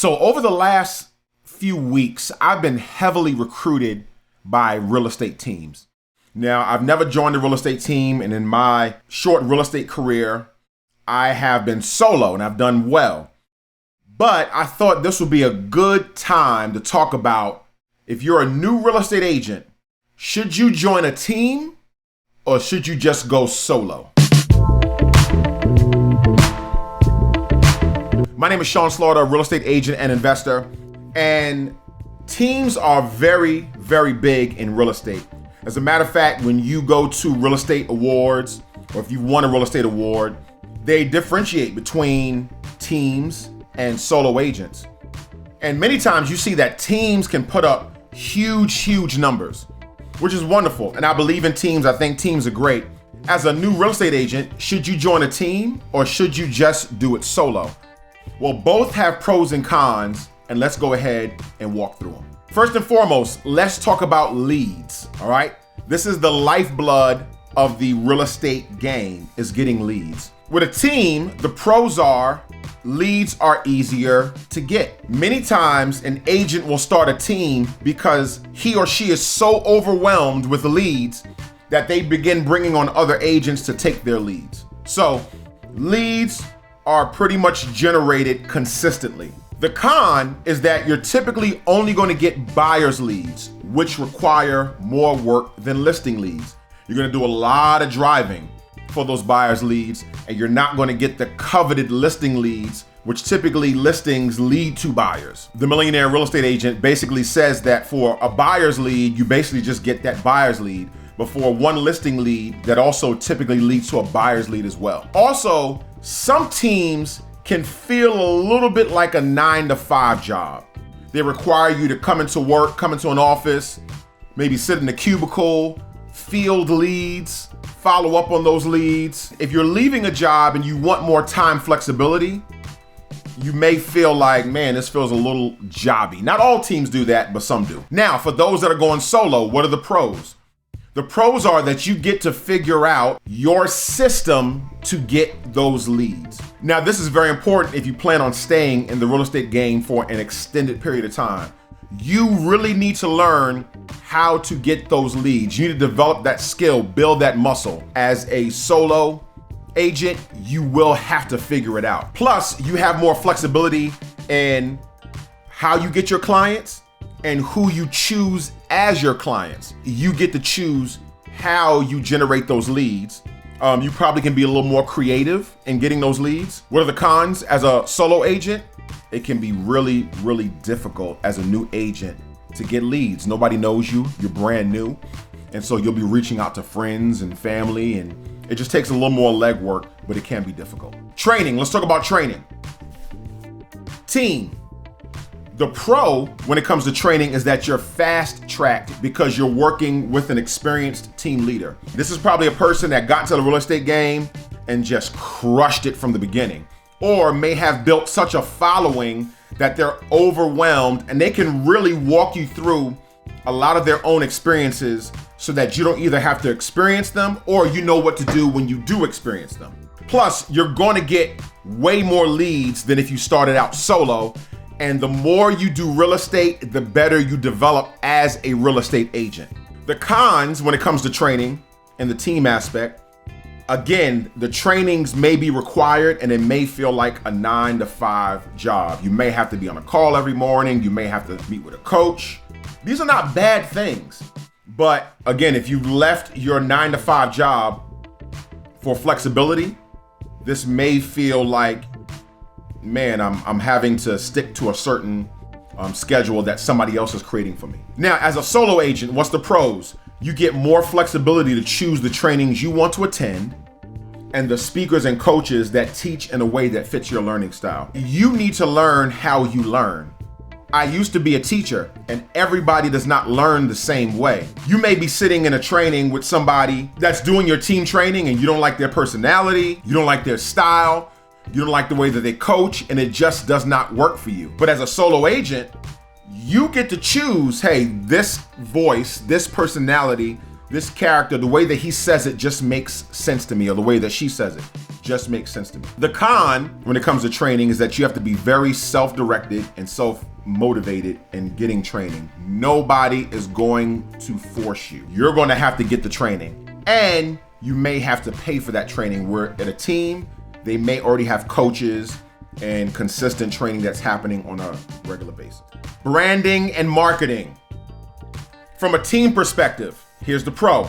So over the last few weeks, I've been heavily recruited by real estate teams. Now, I've never joined a real estate team, and in my short real estate career, I have been solo and I've done well. But I thought this would be a good time to talk about, if you're a new real estate agent, should you join a team or should you just go solo? My name is Sean Slaughter, a real estate agent and investor, and teams are very, very big in real estate. As a matter of fact, when you go to real estate awards, or if you won a real estate award, they differentiate between teams and solo agents. And many times you see that teams can put up huge numbers, which is wonderful. And I believe in teams. I think teams are great. As a new real estate agent, should you join a team or should you just do it solo? Well, both have pros and cons, and let's go ahead and walk through them. First and foremost, let's talk about leads, all right? This is the lifeblood of the real estate game, is getting leads. With a team, the pros are leads are easier to get. Many times an agent will start a team because he or she is so overwhelmed with leads that they begin bringing on other agents to take their leads. So leads are pretty much generated consistently. The con is that you're typically only going to get buyer's leads, which require more work than listing leads. You're going to do a lot of driving for those buyer's leads, and you're not going to get the coveted listing leads, which typically listings lead to buyers. The Millionaire Real Estate Agent basically says that for a buyer's lead, you basically just get that buyer's lead. But for one listing lead, that also typically leads to a buyer's lead as well. Also, some teams can feel a little bit like a 9-to-5 job. They require you to come into work, come into an office, maybe sit in a cubicle, field leads, follow up on those leads. If you're leaving a job and you want more time flexibility, you may feel like, man, this feels a little jobby. Not all teams do that, but some do. Now, for those that are going solo, what are the pros? The pros are that you get to figure out your system to get those leads. Now, this is very important if you plan on staying in the real estate game for an extended period of time. You really need to learn how to get those leads. You need to develop that skill, build that muscle. As a solo agent, you will have to figure it out. Plus, you have more flexibility in how you get your clients and who you choose as your clients. You get to choose how you generate those leads. You probably can be a little more creative in getting those leads. What are the cons? As a solo agent, it can be really difficult as a new agent to get leads. Nobody knows you, you're brand new. And so you'll be reaching out to friends and family, and it just takes a little more legwork, but it can be difficult. Training, let's talk about training. Team. The pro when it comes to training is that you're fast-tracked because you're working with an experienced team leader. This is probably a person that got into the real estate game and just crushed it from the beginning, or may have built such a following that they're overwhelmed and they can really walk you through a lot of their own experiences so that you don't either have to experience them or you know what to do when you do experience them. Plus, you're going to get way more leads than if you started out solo. And the more you do real estate, the better you develop as a real estate agent. The cons when it comes to training and the team aspect, again, the trainings may be required and it may feel like a 9-to-5 job. You may have to be on a call every morning. You may have to meet with a coach. These are not bad things. But again, if you left your 9-to-5 job for flexibility, this may feel like, man, I'm having to stick to a certain schedule that somebody else is creating for me. Now, as a solo agent, what's the pros? You get more flexibility to choose the trainings you want to attend and the speakers and coaches that teach in a way that fits your learning style. You need to learn how you learn. I used to be a teacher, and everybody does not learn the same way. You may be sitting in a training with somebody that's doing your team training and you don't like their personality, you don't like their style, you don't like the way that they coach, and it just does not work for you. But as a solo agent, you get to choose, hey, this voice, this personality, this character, the way that he says it just makes sense to me, or the way that she says it. just makes sense to me. The con when it comes to training is that you have to be very self-directed and self-motivated in getting training. Nobody is going to force you. You're going to have to get the training, and you may have to pay for that training. Where at a team, they may already have coaches and consistent training that's happening on a regular basis. Branding and marketing. From a team perspective, here's the pro.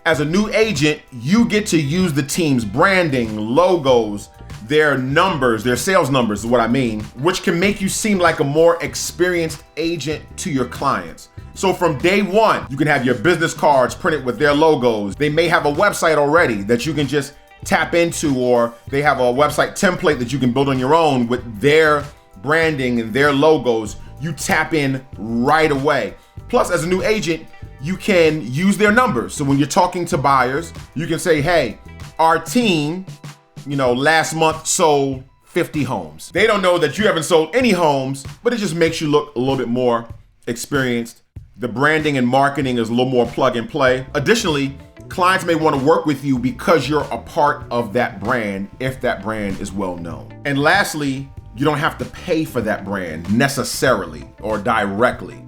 As a new agent, you get to use the team's branding, logos, their numbers, their sales numbers is what I mean, which can make you seem like a more experienced agent to your clients. So from day one, you can have your business cards printed with their logos. They may have a website already that you can just tap into, or they have a website template that you can build on your own with their branding and their logos. You tap in right away. Plus, as a new agent, you can use their numbers. So when you're talking to buyers, you can say, hey, our team, last month sold 50 homes. They don't know that you haven't sold any homes, but it just makes you look a little bit more experienced. The branding and marketing is a little more plug and play. Additionally, clients may want to work with you because you're a part of that brand if that brand is well known. And lastly, you don't have to pay for that brand necessarily or directly.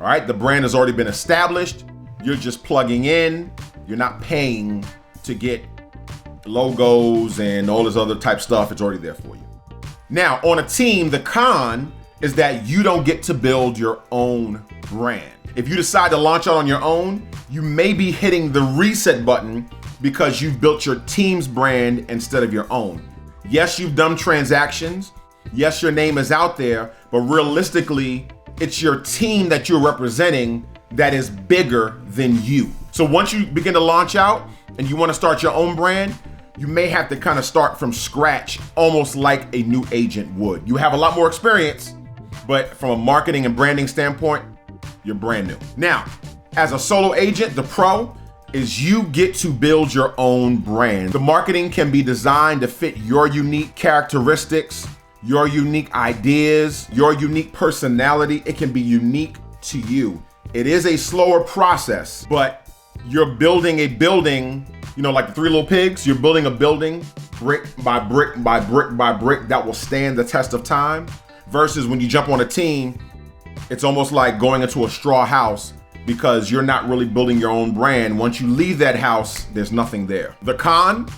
All right, the brand has already been established. You're just plugging in. You're not paying to get logos and all this other type stuff. It's already there for you. Now, on a team, the con is that you don't get to build your own brand. If you decide to launch out on your own, you may be hitting the reset button because you've built your team's brand instead of your own. Yes, you've done transactions. Yes, your name is out there, but realistically, it's your team that you're representing that is bigger than you. So once you begin to launch out and you want to start your own brand, you may have to kind of start from scratch, almost like a new agent would. You have a lot more experience, but from a marketing and branding standpoint, you're brand new. Now, as a solo agent, the pro is you get to build your own brand. The marketing can be designed to fit your unique characteristics, your unique ideas, your unique personality. It can be unique to you. It is a slower process, but you're building a building, like the Three Little Pigs, you're building a building brick by brick by brick by brick that will stand the test of time, versus when you jump on a team, it's almost like going into a straw house because you're not really building your own brand. Once you leave that house, there's nothing there. The con,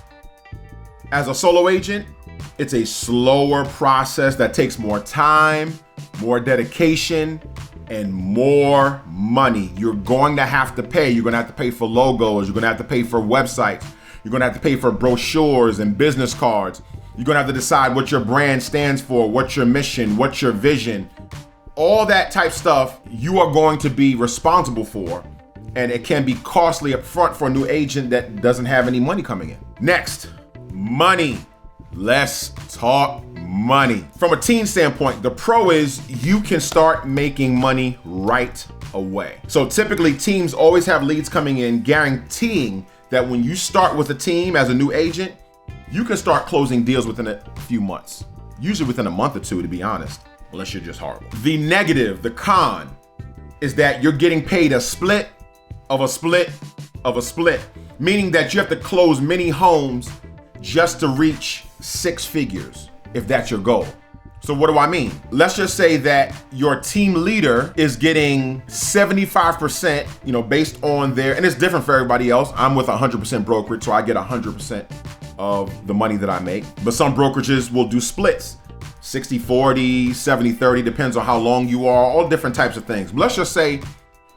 as a solo agent, it's a slower process that takes more time, more dedication, and more money. You're going to have to pay. You're going to have to pay for logos. You're going to have to pay for websites. You're going to have to pay for brochures and business cards. You're going to have to decide what your brand stands for, what's your mission, what's your vision. All that type stuff you are going to be responsible for, and it can be costly up front for a new agent that doesn't have any money coming in. Next, money. Let's talk money. From a team standpoint, the pro is you can start making money right away. So typically teams always have leads coming in, guaranteeing that when you start with a team as a new agent, you can start closing deals within a few months, usually within a month or two, to be honest, unless you're just horrible. The negative, the con, is that you're getting paid a split of a split of a split, meaning that you have to close many homes just to reach 6 figures, if that's your goal. So what do I mean? Let's just say that your team leader is getting 75%, based on their, and it's different for everybody else. I'm with 100% brokerage, so I get 100% of the money that I make. But some brokerages will do splits, 60-40, 70-30, depends on how long you are, all different types of things. But let's just say,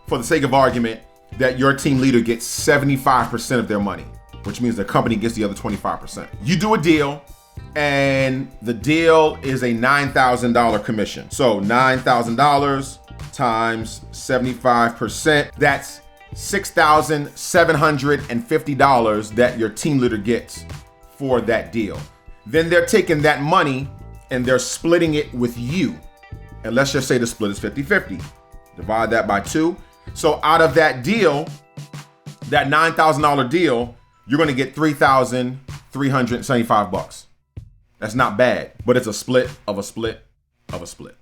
for the sake of argument, that your team leader gets 75% of their money, which means the company gets the other 25%. You do a deal, and the deal is a $9,000 commission. So $9,000 times 75%, that's $6,750 that your team leader gets for that deal. Then they're taking that money and they're splitting it with you. And let's just say the split is 50-50. Divide that by 2. So out of that deal, that $9,000 deal, you're gonna get $3,375. That's not bad, but it's a split of a split of a split.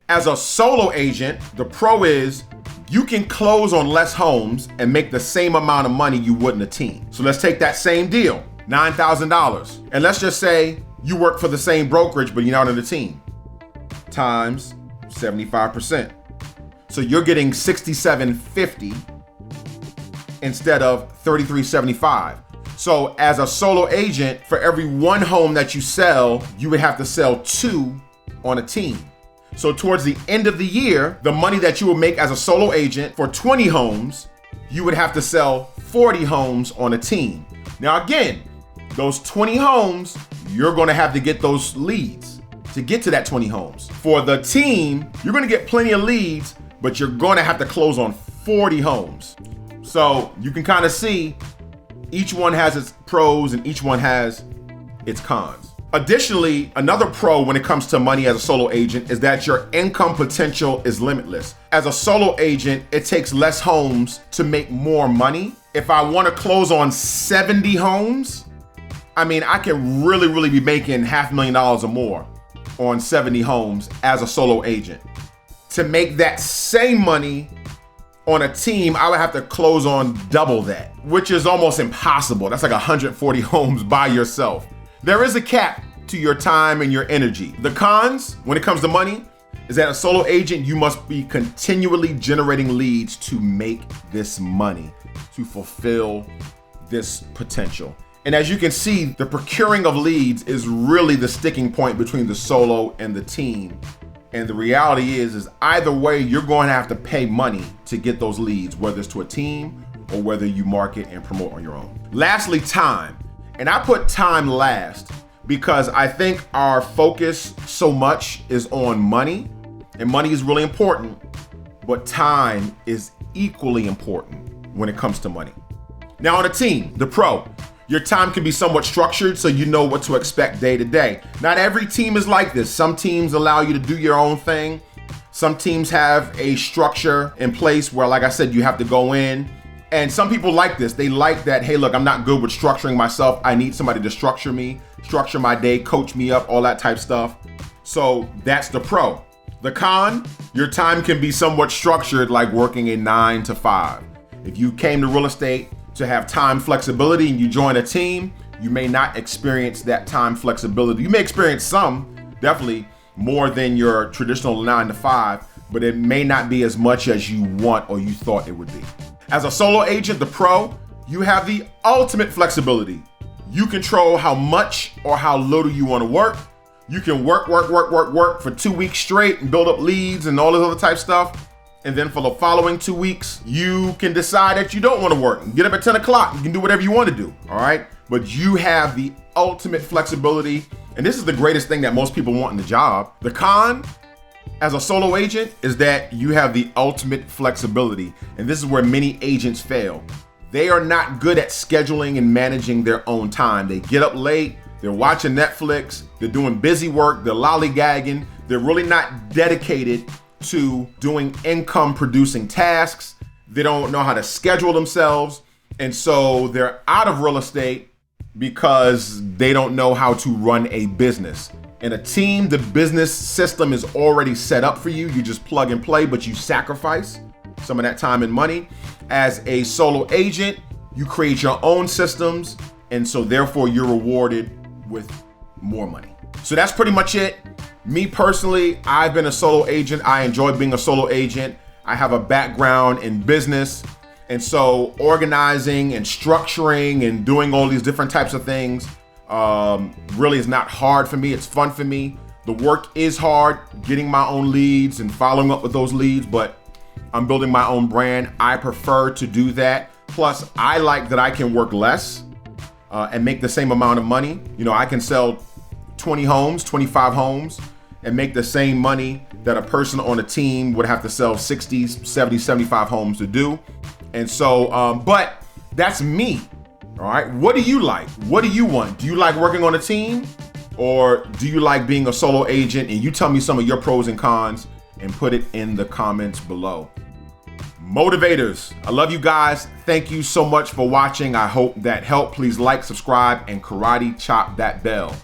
As a solo agent, the pro is you can close on less homes and make the same amount of money you would in a team. So let's take that same deal. $9,000. And let's just say you work for the same brokerage, but you're not in the team, times 75%. So you're getting $67.50 instead of $33.75. So as a solo agent, for every one home that you sell, you would have to sell 2 on a team. So towards the end of the year, the money that you will make as a solo agent for 20 homes, you would have to sell 40 homes on a team. Now again, those 20 homes, you're gonna have to get those leads to get to that 20 homes. For the team, you're gonna get plenty of leads, but you're gonna have to close on 40 homes. So you can kind of see each one has its pros and each one has its cons. Additionally, another pro when it comes to money as a solo agent is that your income potential is limitless. As a solo agent, it takes less homes to make more money. If I want to close on 70 homes, I mean, I can really be making $500,000 or more on 70 homes as a solo agent. To make that same money on a team, I would have to close on double that, which is almost impossible. That's like 140 homes by yourself. There is a cap to your time and your energy. The cons, when it comes to money, is that a solo agent, you must be continually generating leads to make this money, to fulfill this potential. And as you can see, the procuring of leads is really the sticking point between the solo and the team. And the reality is either way, you're going to have to pay money to get those leads, whether it's to a team or whether you market and promote on your own. Lastly, time. And I put time last because I think our focus so much is on money, and money is really important, but time is equally important when it comes to money. Now on a team, the pro, your time can be somewhat structured so you know what to expect day to day. Not every team is like this. Some teams allow you to do your own thing. Some teams have a structure in place where, like I said, you have to go in. And some people like this. They like that, hey, look, I'm not good with structuring myself. I need somebody to structure me, structure my day, coach me up, all that type stuff. So that's the pro. The con, your time can be somewhat structured like working a 9 to 5. If you came to real estate to have time flexibility and you join a team, you may not experience that time flexibility. You may experience some, definitely more than your traditional 9 to 5, but it may not be as much as you want or you thought it would be. As a solo agent, the pro, you have the ultimate flexibility. You control how much or how little you want to work. You can work for 2 weeks straight and build up leads and all this other type stuff. And then for the following 2 weeks, you can decide that you don't want to work. Get up at 10 o'clock. You can do whatever you want to do, all right? But you have the ultimate flexibility. And this is the greatest thing that most people want in the job. The con, as a solo agent, is that you have the ultimate flexibility. And this is where many agents fail. They are not good at scheduling and managing their own time. They get up late, they're watching Netflix, they're doing busy work, they're lollygagging. They're really not dedicated to doing income producing tasks. They don't know how to schedule themselves. And so they're out of real estate because they don't know how to run a business. In a team, the business system is already set up for you. You just plug and play, but you sacrifice some of that time and money. As a solo agent, you create your own systems. And so therefore you're rewarded with more money. So that's pretty much it. Me personally, I've been a solo agent. I enjoy being a solo agent. I have a background in business. And so organizing and structuring and doing all these different types of things really is not hard for me. It's fun for me. The work is hard, getting my own leads and following up with those leads, but I'm building my own brand. I prefer to do that. Plus, I like that I can work less and make the same amount of money. You know, I can sell 20 homes, 25 homes, and make the same money that a person on a team would have to sell 60, 70, 75 homes to do. And so, but that's me, all right? What do you like? What do you want? Do you like working on a team, or do you like being a solo agent? And you tell me some of your pros and cons and put it in the comments below. Motivators, I love you guys. Thank you so much for watching. I hope that helped. Please like, subscribe, and karate chop that bell.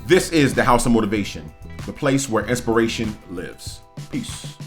This is the House of Motivation, the place where inspiration lives. Peace.